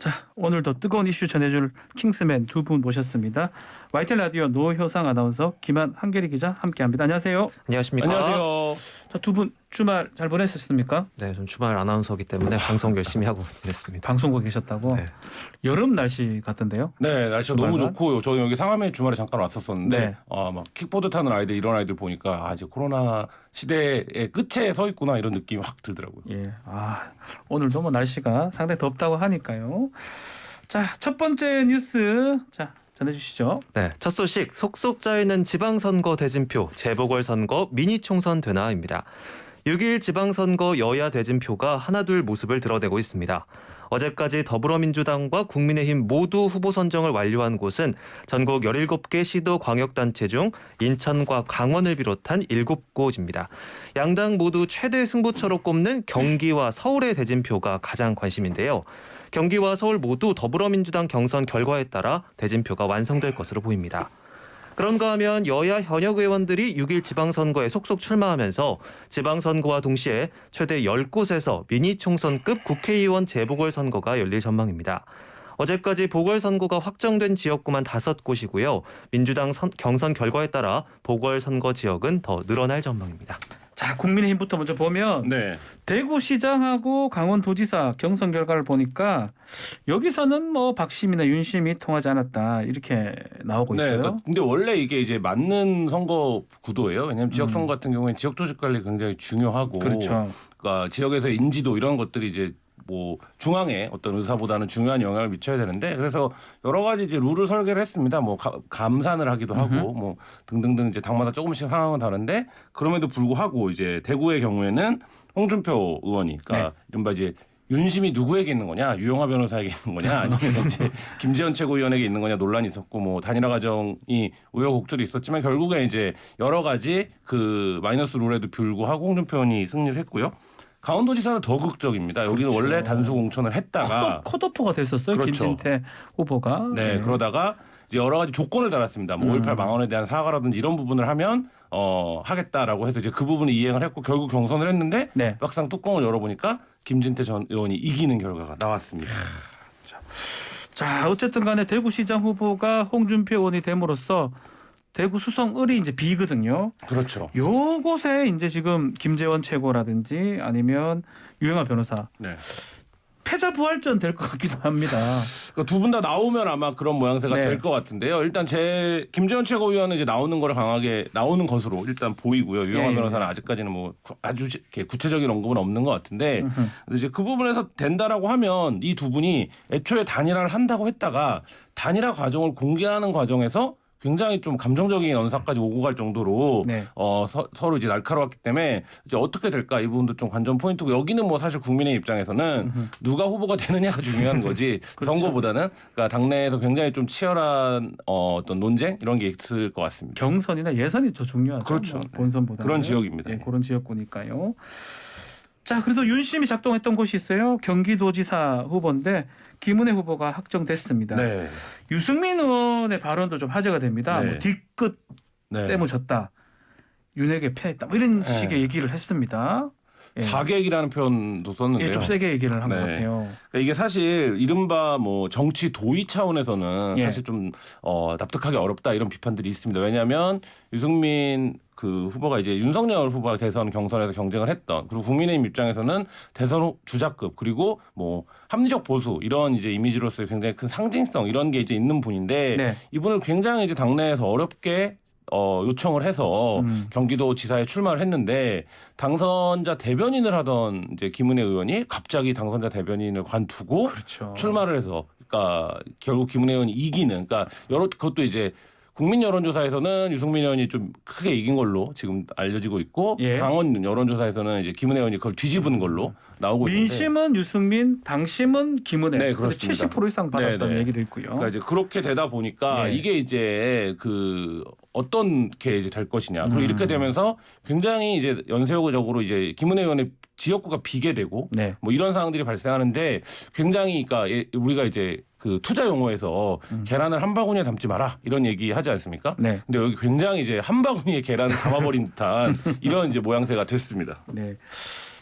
자, 오늘도 뜨거운 이슈 전해줄 킹스맨 두 분 모셨습니다. YTN 라디오 노효상 아나운서, 김한 한결이 기자 함께합니다. 안녕하세요. 안녕하십니까. 안녕하세요. 자, 두 분 주말 잘 보내셨습니까? 네, 전 주말 아나운서이기 때문에 방송 열심히 하고 지냈습니다. 방송국 계셨다고? 네. 여름 날씨 같던데요? 네, 날씨가 너무 주말만? 좋고 저희 여기 상암에 주말에 잠깐 왔었었는데 네. 막 킥보드 타는 아이들 이런 아이들 보니까 이제 코로나 시대의 끝에 서 있구나 이런 느낌이 확 들더라고요. 예. 오늘도 뭐 날씨가 상당히 덥다고 하니까요. 자, 첫 번째 뉴스 전해주시죠. 네, 첫 소식 속속 짜이는 지방선거 대진표, 재보궐선거 미니 총선 되나입니다. 6일 지방선거 여야 대진표가 하나둘 모습을 드러내고 있습니다. 어제까지 더불어민주당과 국민의힘 모두 후보 선정을 완료한 곳은 전국 17개 시도 광역단체 중 인천과 강원을 비롯한 7곳입니다. 양당 모두 최대 승부처로 꼽는 경기와 서울의 대진표가 가장 관심인데요. 경기와 서울 모두 더불어민주당 경선 결과에 따라 대진표가 완성될 것으로 보입니다. 그런가 하면 여야 현역 의원들이 6일 지방선거에 속속 출마하면서 지방선거와 동시에 최대 10곳에서 미니 총선급 국회의원 재보궐선거가 열릴 전망입니다. 어제까지 보궐선거가 확정된 지역구만 5곳이고요. 민주당 경선 결과에 따라 보궐선거 지역은 더 늘어날 전망입니다. 자, 국민의힘부터 먼저 보면 네. 대구시장하고 강원도지사 경선 결과를 보니까 여기서는 뭐 박심이나 윤심이 통하지 않았다 이렇게 나오고 네. 있어요. 근데 원래 이게 이제 맞는 선거 구도예요. 왜냐하면 지역 선거 같은 경우에는 지역 조직 관리 굉장히 중요하고, 그렇죠. 그러니까 지역에서의 인지도 이런 것들이 이제 뭐 중앙에 어떤 의사보다는 중요한 영향을 미쳐야 되는데, 그래서 여러 가지 이제 룰을 설계를 했습니다. 뭐 감산을 하기도 하고 뭐 등등등 이제 당마다 조금씩 상황은 다른데, 그럼에도 불구하고 이제 대구의 경우에는 홍준표 의원이, 그러니까 이른바 이제 윤심이 누구에게 있는 거냐, 유영하 변호사에게 있는 거냐, 아니면 이제 김재원 최고위원에게 있는 거냐 논란이 있었고, 뭐 단일화 과정이 우여곡절이 있었지만 결국에 이제 여러 가지 그 마이너스 룰에도 불구하고 홍준표 의원이 승리를 했고요. 강원도지사는 더 극적입니다. 여기는 그렇죠. 원래 단수 공천을 했다가 컷오프가 됐었어요. 그렇죠. 김진태 후보가. 네, 그러다가 이제 여러 가지 조건을 달았습니다. 뭐 5.18 망언에 대한 사과라든지 이런 부분을 하면 하겠다라고 해서 이제 그 부분을 이행을 했고 결국 경선을 했는데 네. 막상 뚜껑을 열어보니까 김진태 전 의원이 이기는 결과가 나왔습니다. 자, 어쨌든 간에 대구시장 후보가 홍준표 의원이 됨으로써 대구 수성을이 이제 비거든요. 그렇죠. 요곳에 이제 지금 김재원 최고라든지 아니면 유영하 변호사 네. 패자 부활전 될 것 같기도 합니다. 그러니까 두 분 다 나오면 아마 그런 모양새가 네. 될 것 같은데요. 일단 김재원 최고위원은 이제 나오는 거를 강하게 나오는 것으로 일단 보이고요. 유영하 예, 변호사는 아직까지는 뭐 아주 이렇게 구체적인 언급은 없는 것 같은데, 근데 이제 그 부분에서 된다라고 하면 이 두 분이 애초에 단일화를 한다고 했다가 단일화 과정을 공개하는 과정에서 굉장히 좀 감정적인 언사까지 오고 갈 정도로 네. 서로 이제 날카로웠기 때문에 이제 어떻게 될까 이 부분도 좀 관전 포인트고, 여기는 뭐 사실 국민의 입장에서는 누가 후보가 되느냐가 중요한 거지 그렇죠. 선거보다는, 그러니까 당내에서 굉장히 좀 치열한 어떤 논쟁 이런 게 있을 것 같습니다. 경선이나 예선이 더 중요하죠. 그렇죠. 뭐 본선보다 그런 지역입니다. 예, 그런 지역구니까요. 자, 그래도 윤심이 작동했던 곳이 있어요. 경기도지사 후보인데 김은혜 후보가 확정됐습니다. 네. 유승민 의원의 발언도 좀 화제가 됩니다. 네. 뭐 뒤끝 네. 떼무셨다. 윤에게 패했다. 뭐 이런 네. 식의 얘기를 했습니다. 예. 자객이라는 표현도 썼는데요. 예, 좀 세게 얘기를 한 것 네. 같아요. 그러니까 이게 사실 이른바 뭐 정치 도의 차원에서는 예. 사실 좀 납득하기 어렵다 이런 비판들이 있습니다. 왜냐하면 유승민 그 후보가 이제 윤석열 후보가 대선 경선에서 경쟁을 했던, 그리고 국민의힘 입장에서는 대선 주자급, 그리고 뭐 합리적 보수 이런 이제 이미지로서의 굉장히 큰 상징성 이런 게 이제 있는 분인데, 네. 이분을 굉장히 이제 당내에서 어렵게 요청을 해서 경기도 지사에 출마를 했는데, 당선자 대변인을 하던 이제 김은혜 의원이 갑자기 당선자 대변인을 관두고 그렇죠. 출마를 해서, 그러니까 결국 김은혜 의원이 이기는, 그러니까 그것도 이제 국민 여론조사에서는 유승민 의원이 좀 크게 이긴 걸로 지금 알려지고 있고, 예. 당원 여론조사에서는 이제 김은혜 의원이 그걸 뒤집은 걸로 나오고 있는데, 민심은 유승민, 당심은 김은혜. 네, 근데 그렇습니다. 70% 이상 받았다는 네, 네. 얘기도 있고요. 그러니까 이제 그렇게 되다 보니까 예. 이게 이제 그 어떻게 이제 될 것이냐. 그리고 이렇게 되면서 굉장히 이제 연쇄적으로 이제 김은혜 의원의 지역구가 비게 되고 네. 뭐 이런 상황들이 발생하는데, 굉장히 그러니까 우리가 이제 그 투자 용어에서 계란을 한 바구니에 담지 마라 이런 얘기 하지 않습니까? 네. 근데 여기 굉장히 이제 한 바구니에 계란을 담아버린 듯한 이런 이제 모양새가 됐습니다. 네.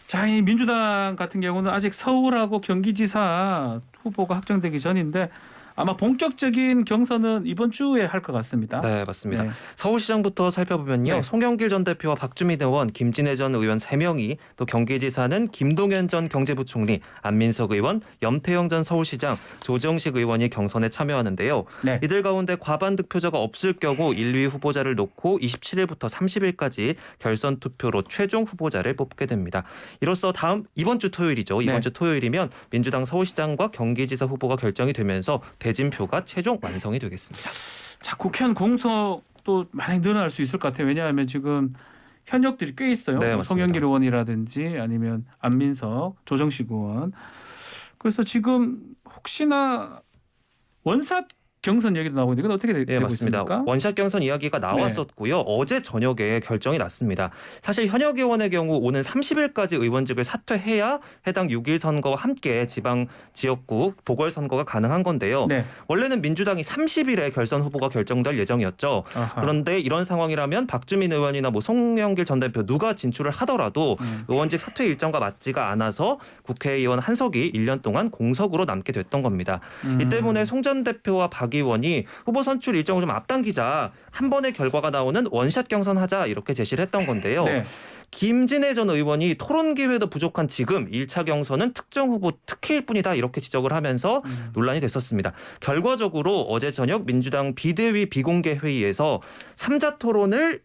자, 이 민주당 같은 경우는 아직 서울하고 경기지사 후보가 확정되기 전인데 아마 본격적인 경선은 이번 주에 할 것 같습니다. 네, 맞습니다. 네. 서울시장부터 살펴보면요. 네. 송영길 전 대표와 박주민 의원, 김진애 전 의원 3명이, 또 경기지사는 김동연 전 경제부총리, 안민석 의원, 염태영 전 서울시장, 조정식 의원이 경선에 참여하는데요. 네. 이들 가운데 과반 득표자가 없을 경우 1, 2위 후보자를 놓고 27일부터 30일까지 결선 투표로 최종 후보자를 뽑게 됩니다. 이로써 이번 주 토요일이죠. 이번 네. 주 토요일이면 민주당 서울시장과 경기지사 후보가 결정이 되면서 대진표가 최종 완성이 되겠습니다. 자, 국회의원 공석도 많이 늘어날 수 있을 것 같아요. 왜냐하면 지금 현역들이 꽤 있어요. 네, 맞습니다. 송영길 의원이라든지 아니면 안민석, 조정식 의원. 그래서 지금 혹시나 원샷 경선 얘기도 나오고 있는데 이건 어떻게 네, 되고 맞습니다. 있습니까? 원샷 경선 이야기가 나왔었고요. 어제 저녁에 결정이 났습니다. 사실 현역 의원의 경우 오는 30일까지 의원직을 사퇴해야 해당 6일 선거와 함께 지방 지역구 보궐선거가 가능한 건데요. 네. 원래는 민주당이 30일에 결선 후보가 결정될 예정이었죠. 아하. 그런데 이런 상황이라면 박주민 의원이나 송영길 전 대표 누가 진출을 하더라도 의원직 사퇴 일정과 맞지가 않아서 국회의원 한석이 1년 동안 공석으로 남게 됐던 겁니다. 이 때문에 송 전 대표와 박 의원이 후보 선출 일정을 좀 앞당기자, 한 번의 결과가 나오는 원샷 경선하자 이렇게 제시를 했던 건데요. 네. 김진애 전 의원이 토론 기회도 부족한 지금 1차 경선은 특정 후보 특혜일 뿐이다 이렇게 지적을 하면서 논란이 됐었습니다. 결과적으로 어제 저녁 민주당 비대위 비공개 회의에서 3자 토론을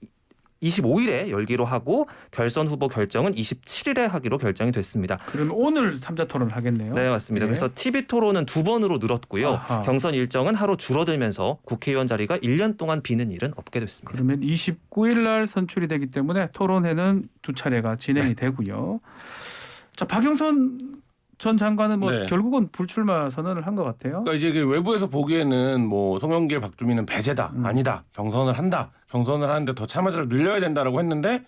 25일에 열기로 하고 결선 후보 결정은 27일에 하기로 결정이 됐습니다. 그러면 오늘 3자 토론을 하겠네요. 네, 맞습니다. 네. 그래서 TV 토론은 2번으로 늘었고요. 아하. 경선 일정은 하루 줄어들면서 국회의원 자리가 1년 동안 비는 일은 없게 됐습니다. 그러면 29일 날 선출이 되기 때문에 토론회는 2차례가 진행이 네. 되고요. 자, 박영선 전 장관은 뭐 네. 결국은 불출마 선언을 한 것 같아요. 그러니까 이제 그 외부에서 보기에는 뭐 송영길, 박주민은 배제다, 아니다, 경선을 한다, 경선을 하는데 더 참여자를 늘려야 된다라고 했는데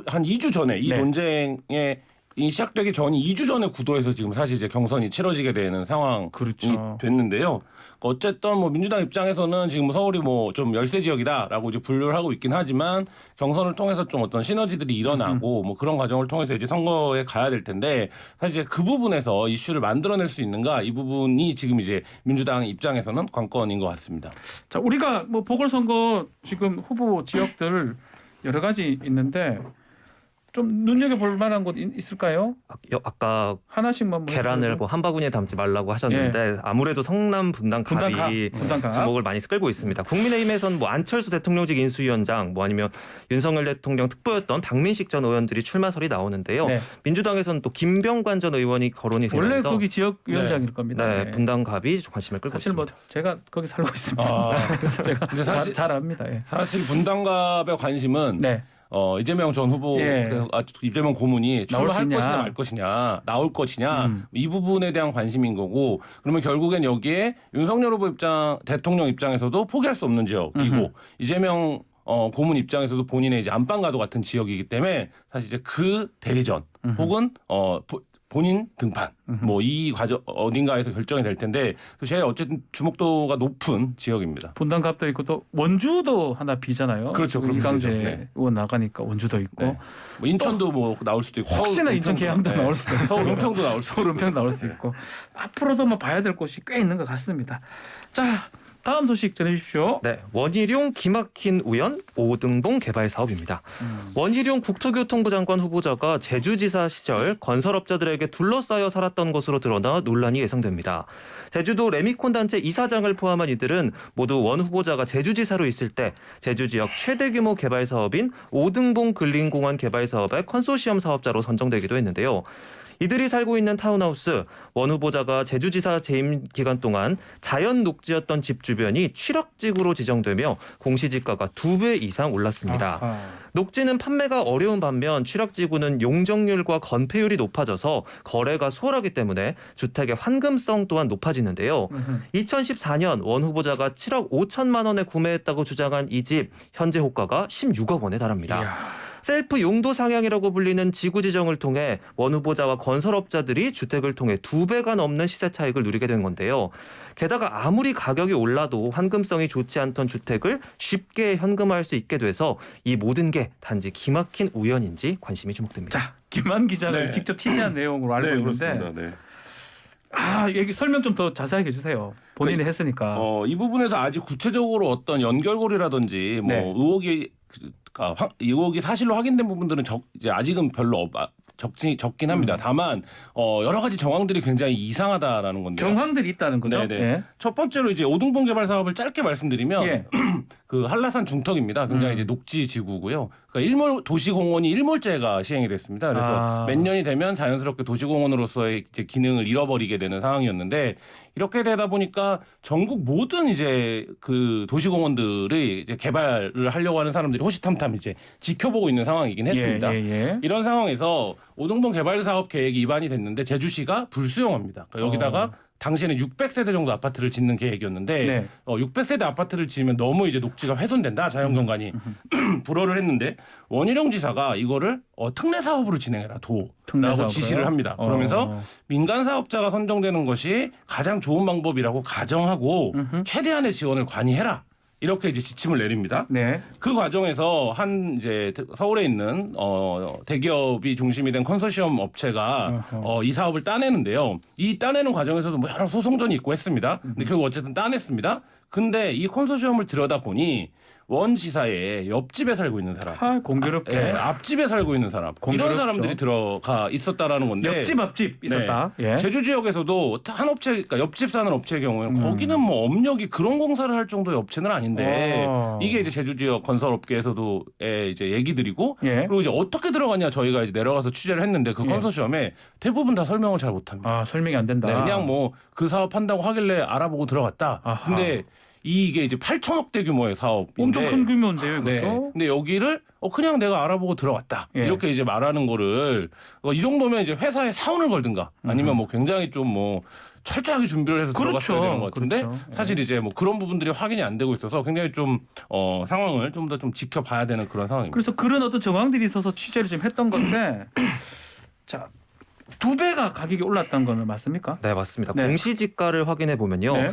한 2주 전에 이 네. 논쟁에 시작되기 전이 2주 전에 구도에서 지금 사실 이제 경선이 치러지게 되는 상황이 그렇죠. 됐는데요. 어쨌든 뭐 민주당 입장에서는 지금 서울이 뭐 좀 열세 지역이다라고 이제 분류를 하고 있긴 하지만 경선을 통해서 좀 어떤 시너지들이 일어나고 뭐 그런 과정을 통해서 이제 선거에 가야 될 텐데 사실 이제 그 부분에서 이슈를 만들어낼 수 있는가 이 부분이 지금 이제 민주당 입장에서는 관건인 것 같습니다. 자, 우리가 뭐 보궐선거 지금 후보 지역들 여러 가지 있는데 좀 눈여겨볼 만한 곳 있을까요? 아까 하나씩만 뭐 계란을 해주세요. 뭐 한 바구니에 담지 말라고 하셨는데 아무래도 성남 분당갑이 분당갑. 주목을 많이 끌고 있습니다. 국민의힘에서는 뭐 안철수 대통령직 인수위원장 뭐 아니면 윤석열 대통령 특보였던 박민식 전 의원들이 출마설이 나오는데요. 네. 민주당에서는 또 김병관 전 의원이 거론이 원래 되면서 거기 지역위원장일 겁니다. 네, 네. 분당갑이 관심을 끌고 사실 있습니다. 뭐 제가 거기 살고 있습니다. 아. 그래서 제가 근데 사실- 잘 압니다. 예. 사실 분당갑의 관심은 네. 이재명 전 후보, 예. 이재명 고문이 나올 수 출마할 있냐. 것이냐 말 것이냐, 나올 것이냐 이 부분에 대한 관심인 거고 그러면 결국엔 여기에 윤석열 후보 대통령 입장에서도 포기할 수 없는 지역이고 이재명 고문 입장에서도 본인의 이제 안방과도 같은 지역이기 때문에 사실 이제 그 대리전 혹은 본인 등판 뭐 이 과정 어딘가에서 결정이 될 텐데 제일 어쨌든 주목도가 높은 지역입니다. 분당갑도 있고 또 원주도 하나 비잖아요. 그렇죠. 그 그렇게 이강재 되죠. 네. 의원 나가니까 원주도 있고 네. 뭐 인천도 뭐 나올 수도 있고 혹시나 서울, 인천 은평도, 계양도 네. 나올 수도 있고 서울 은평도 나올 수 서울 은평 나올 수 있고 앞으로도 뭐 봐야 될 곳이 꽤 있는 것 같습니다. 자, 다음 소식 전해주십시오. 네, 원희룡 기막힌 우연 5등봉 개발 사업입니다. 원희룡 국토교통부 장관 후보자가 제주지사 시절 건설업자들에게 둘러싸여 살았던 것으로 드러나 논란이 예상됩니다. 제주도 레미콘 단체 이사장을 포함한 이들은 모두 원 후보자가 제주지사로 있을 때 제주 지역 최대 규모 개발 사업인 5등봉 근린공원 개발 사업의 컨소시엄 사업자로 선정되기도 했는데요. 이들이 살고 있는 타운하우스, 원 후보자가 제주지사 재임 기간 동안 자연 녹지였던 집 주변이 취락지구로 지정되며 공시지가가 2배 이상 올랐습니다. 아하. 녹지는 판매가 어려운 반면 취락지구는 용적률과 건폐율이 높아져서 거래가 수월하기 때문에 주택의 환금성 또한 높아지는데요. 2014년 원 후보자가 7억 5천만 원에 구매했다고 주장한 이 집 현재 호가가 16억 원에 달합니다. 이야. 셀프 용도 상향이라고 불리는 지구 지정을 통해 원 후보자와 건설업자들이 주택을 통해 2배가 넘는 시세 차익을 누리게 된 건데요. 게다가 아무리 가격이 올라도 환금성이 좋지 않던 주택을 쉽게 현금화할 수 있게 돼서 이 모든 게 단지 기막힌 우연인지 관심이 주목됩니다. 자, 김한 기자가 네. 직접 취재한 내용으로 알고 네, 있는데 그렇습니다. 네. 얘기 설명 좀 더 자세하게 해주세요. 본인이 했으니까. 이 부분에서 아직 구체적으로 어떤 연결고리라든지 뭐 네. 의혹이 사실로 확인된 부분들은 이제 아직은 별로 적긴 합니다. 다만 여러 가지 정황들이 굉장히 이상하다라는 건데. 정황들이 있다는 거죠. 네네. 예. 첫 번째로 이제 오등봉 개발 사업을 짧게 말씀드리면 예. 그 한라산 중턱입니다. 굉장히 이제 녹지 지구고요. 그러니까 도시공원이 일몰제가 시행이 됐습니다. 그래서 몇 년이 되면 자연스럽게 도시공원으로서의 이제 기능을 잃어버리게 되는 상황이었는데 이렇게 되다 보니까 전국 모든 이제 그 도시공원들이 이제 개발을 하려고 하는 사람들이 호시탐탐 이제 지켜보고 있는 상황이긴 했습니다. 예. 이런 상황에서 오등봉 개발 사업 계획이 입안이 됐는데 제주시가 불수용합니다. 그러니까 여기다가 당시에는 600세대 정도 아파트를 짓는 계획이었는데 네. 600세대 아파트를 지으면 너무 이제 녹지가 훼손된다 자연경관이 불허를 했는데 원희룡 지사가 이거를 특례 사업으로 진행해라 특례 도라고 사업으로요? 지시를 합니다. 그러면서 민간 사업자가 선정되는 것이 가장 좋은 방법이라고 가정하고 최대한의 지원을 관이해라. 이렇게 이제 지침을 내립니다. 네. 그 과정에서 한 이제 서울에 있는 대기업이 중심이 된 컨소시엄 업체가 이 사업을 따내는데요. 이 따내는 과정에서도 뭐 여러 소송전이 있고 했습니다. 근데 결국 어쨌든 따냈습니다. 근데 이 컨소시엄을 들여다 보니 원 지사의 옆집에 살고 있는 사람, 공교롭게 앞집에 살고 있는 사람, 공교롭죠. 이런 사람들이 들어가 있었다라는 건데 옆집 앞집 있었다. 네. 예. 제주 지역에서도 한 업체, 그러니까 옆집 사는 업체의 경우에는 거기는 뭐 업력이 그런 공사를 할 정도의 업체는 아닌데 이게 이제 제주 지역 건설업계에서도의 이제 얘기들이고 예. 그리고 이제 어떻게 들어가냐 저희가 이제 내려가서 취재를 했는데 그 컨소시엄에 대부분 다 설명을 잘 못합니다. 설명이 안 된다. 네, 그냥 뭐 그 사업한다고 하길래 알아보고 들어갔다. 아하. 근데 이게 이제 8천억대 규모의 사업인데 엄청 큰 규모인데요, 이것도. 네. 근데 여기를 그냥 내가 알아보고 들어갔다. 예. 이렇게 이제 말하는 거를 이 정도면 이제 회사에 사원을 걸든가 아니면 뭐 굉장히 좀 뭐 철저하게 준비를 해서 들어갔어야 되는 것 같은데 그렇죠. 사실 이제 뭐 그런 부분들이 확인이 안 되고 있어서 굉장히 좀 상황을 좀 더 좀 지켜봐야 되는 그런 상황입니다. 그래서 그런 어떤 정황들이 있어서 취재를 좀 했던 건데 자, 2배가 가격이 올랐다는 거는 맞습니까? 네, 맞습니다. 네. 공시지가를 확인해 보면요. 네.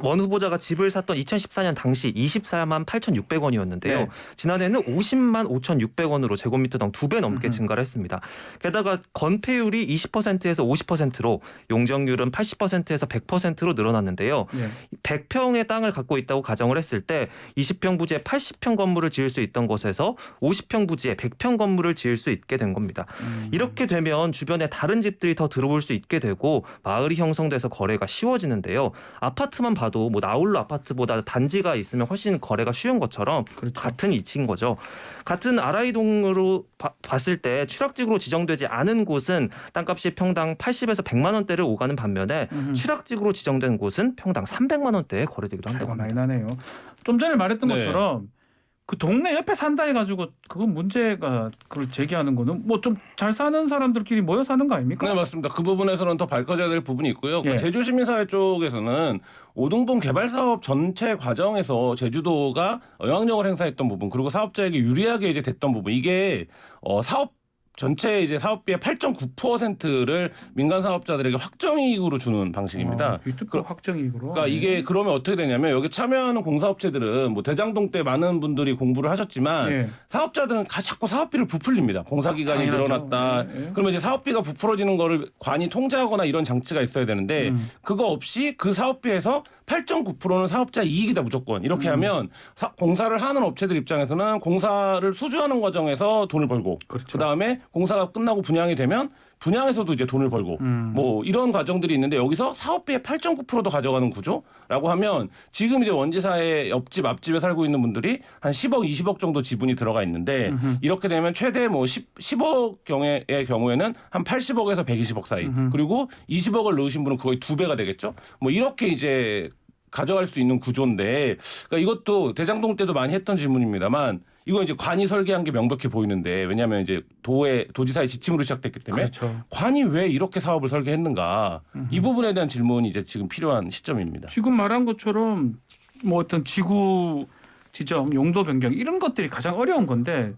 원 후보자가 집을 샀던 2014년 당시 24만 8,600원이었는데요. 네. 지난해는 50만 5,600원으로 제곱미터당 2배 넘게 증가를 했습니다. 게다가 건폐율이 20%에서 50%로 용적률은 80%에서 100%로 늘어났는데요. 예. 100평의 땅을 갖고 있다고 가정을 했을 때 20평 부지에 80평 건물을 지을 수 있던 곳에서 50평 부지에 100평 건물을 지을 수 있게 된 겁니다. 이렇게 되면 주변에 다른 집들이 더 들어올 수 있게 되고 마을이 형성돼서 거래가 쉬워지는데요. 아파트만 봐도 뭐 나홀로 아파트보다 단지가 있으면 훨씬 거래가 쉬운 것처럼 그렇죠. 같은 이치인 거죠. 같은 아라이동으로 봤을 때 취락지구로 지정되지 않은 곳은 땅값이 평당 80에서 100만 원대를 오가는 반면에 취락지구로 지정된 곳은 평당 300만 원대에 거래되기도 한다고 차이가 많이 합니다. 나네요. 좀 전에 말했던 네. 것처럼 그 동네 옆에 산다 해가지고 그건 문제가 그걸 제기하는 거는 뭐 좀 잘 사는 사람들끼리 모여 사는 거 아닙니까? 네, 맞습니다. 그 부분에서는 더 밝혀져야 될 부분이 있고요. 예. 제주시민사회 쪽에서는 오등봉 개발 사업 전체 과정에서 제주도가 영향력을 행사했던 부분 그리고 사업자에게 유리하게 이제 됐던 부분 이게 사업 전체 이제 사업비의 8.9%를 민간 사업자들에게 확정이익으로 주는 방식입니다. 유튜브 확정이익으로. 그러니까 이게 그러면 어떻게 되냐면 여기 참여하는 공사업체들은 뭐 대장동 때 많은 분들이 공부를 하셨지만 예. 사업자들은 자꾸 사업비를 부풀립니다. 공사 기간이 당연하죠. 늘어났다. 예, 예. 그러면 이제 사업비가 부풀어지는 거를 관이 통제하거나 이런 장치가 있어야 되는데 그거 없이 그 사업비에서 8.9%는 사업자 이익이다 무조건. 이렇게 하면 공사를 하는 업체들 입장에서는 공사를 수주하는 과정에서 돈을 벌고 그렇죠. 그다음에 공사가 끝나고 분양이 되면 분양에서도 이제 돈을 벌고 뭐 이런 과정들이 있는데 여기서 사업비의 8.9%도 가져가는 구조라고 하면 지금 이제 원지사의 옆집 앞집에 살고 있는 분들이 한 10억 20억 정도 지분이 들어가 있는데 이렇게 되면 최대 뭐 10억 경우의 경우에는 한 80억에서 120억 사이 그리고 20억을 넣으신 분은 거의 2배가 되겠죠. 뭐 이렇게 이제 가져갈 수 있는 구조인데 그러니까 이것도 대장동 때도 많이 했던 질문입니다만 이거 이제 관이 설계한 게 명백히 보이는데 왜냐하면 이제 도지사의 지침으로 시작됐기 때문에 그렇죠. 관이 왜 이렇게 사업을 설계했는가 이 부분에 대한 질문이 이제 지금 필요한 시점입니다. 지금 말한 것처럼 뭐 어떤 지구 지정, 용도 변경 이런 것들이 가장 어려운 건데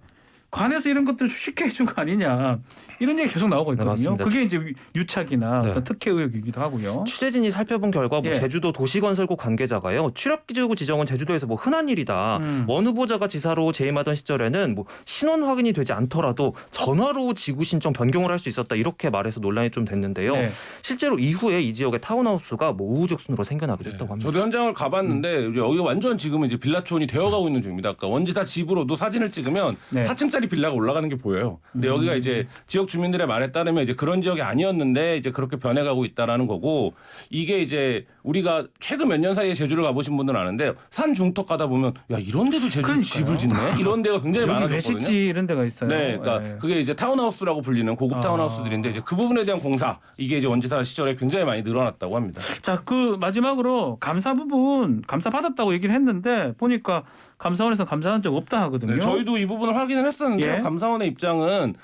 관에서 이런 것들 좀 쉽게 해준 거 아니냐 이런 얘기 계속 나오고 네, 있거든요. 맞습니다. 그게 이제 유착이나 네. 어떤 특혜 의혹이기도 하고요. 취재진이 살펴본 결과 뭐 예. 제주도 도시건설국 관계자가요. 출합기지구 지정은 제주도에서 뭐 흔한 일이다. 원 후보자가 지사로 재임하던 시절에는 뭐 신원 확인이 되지 않더라도 전화로 지구 신청 변경을 할 수 있었다 이렇게 말해서 논란이 좀 됐는데요. 네. 실제로 이후에 이 지역의 타운하우스가 뭐 우후죽순으로 생겨나기도 했다고 합니다. 저도 현장을 가봤는데 여기 완전 지금은 이제 빌라촌이 되어가고 있는 중입니다. 그러니까 원지사 집으로도 사진을 찍으면 네. 4층짜리 빌라가 올라가는 게 보여요. 근데 여기가 이제 지역 주민들의 말에 따르면 이제 그런 지역이 아니었는데 이제 그렇게 변해가고 있다라는 거고 이게 이제 우리가 최근 몇 년 사이에 제주를 가보신 분들은 아는데 산 중턱 가다 보면 야 이런 데도 제주 그러니까요. 집을 짓네 이런 데가 굉장히 여기 많아졌거든요. 외식지 이런 데가 있어요. 네, 그러니까 네. 그게 이제 타운하우스라고 불리는 고급 타운하우스들인데 이제 그 부분에 대한 공사 이게 이제 원지사 시절에 굉장히 많이 늘어났다고 합니다. 자, 그 마지막으로 감사 부분 감사 받았다고 얘기를 했는데 보니까 감사원에서 감사한 적 없다 하거든요. 네, 저희도 이 부분을 확인을 했었는데요. 예. 감사원의 입장은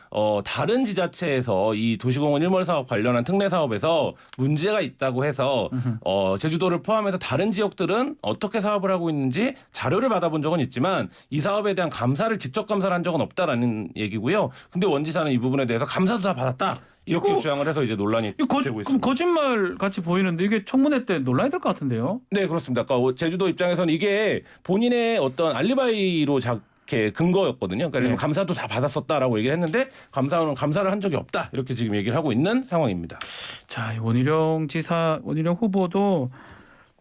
다른 지자체에서 이 도시공원 일몰 사업 관련한 특례 사업에서 문제가 있다고 해서 제주도를 포함해서 다른 지역들은 어떻게 사업을 하고 있는지 자료를 받아본 적은 있지만 이 사업에 대한 감사를 직접 감사를 한 적은 없다라는 얘기고요. 근데 원지사는 이 부분에 대해서 감사도 다 받았다. 이렇게 이거- 주장을 해서 이제 논란이 이거 되고 그럼 있습니다. 거짓말 같이 보이는데 이게 청문회 때 논란이 될 것 같은데요. 네, 그렇습니다. 그러니까 제주도 입장에서는 이게 본인의 어떤 알리바이로 이렇게 근거였거든요. 그러니까 네. 감사도 다 받았었다라고 얘기를 했는데 감사원은 감사를 한 적이 없다. 이렇게 지금 얘기를 하고 있는 상황입니다. 자, 원희룡 지사, 원희룡 후보도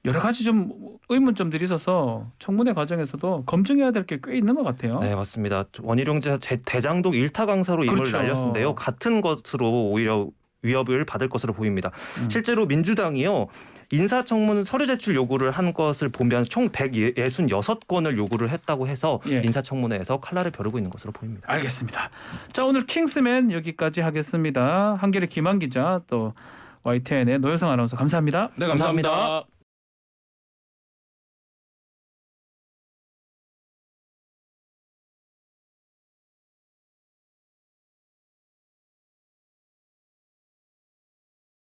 여러 가지 좀 의문점들이 있어서 청문회 과정에서도 검증해야 될 게 꽤 있는 것 같아요. 네, 맞습니다. 원희룡 지사 대장동 일타 강사로 임을 그렇죠. 날렸는데요. 같은 것으로 오히려 위협을 받을 것으로 보입니다. 실제로 민주당이요. 인사청문 서류 제출 요구를 한 것을 보면 총 166건을 요구를 했다고 해서 예. 인사청문회에서 칼날을 벼르고 있는 것으로 보입니다. 알겠습니다. 자, 오늘 킹스맨 여기까지 하겠습니다. 한겨레 김한 기자 또 YTN의 노효성 아나운서 감사합니다. 네, 감사합니다.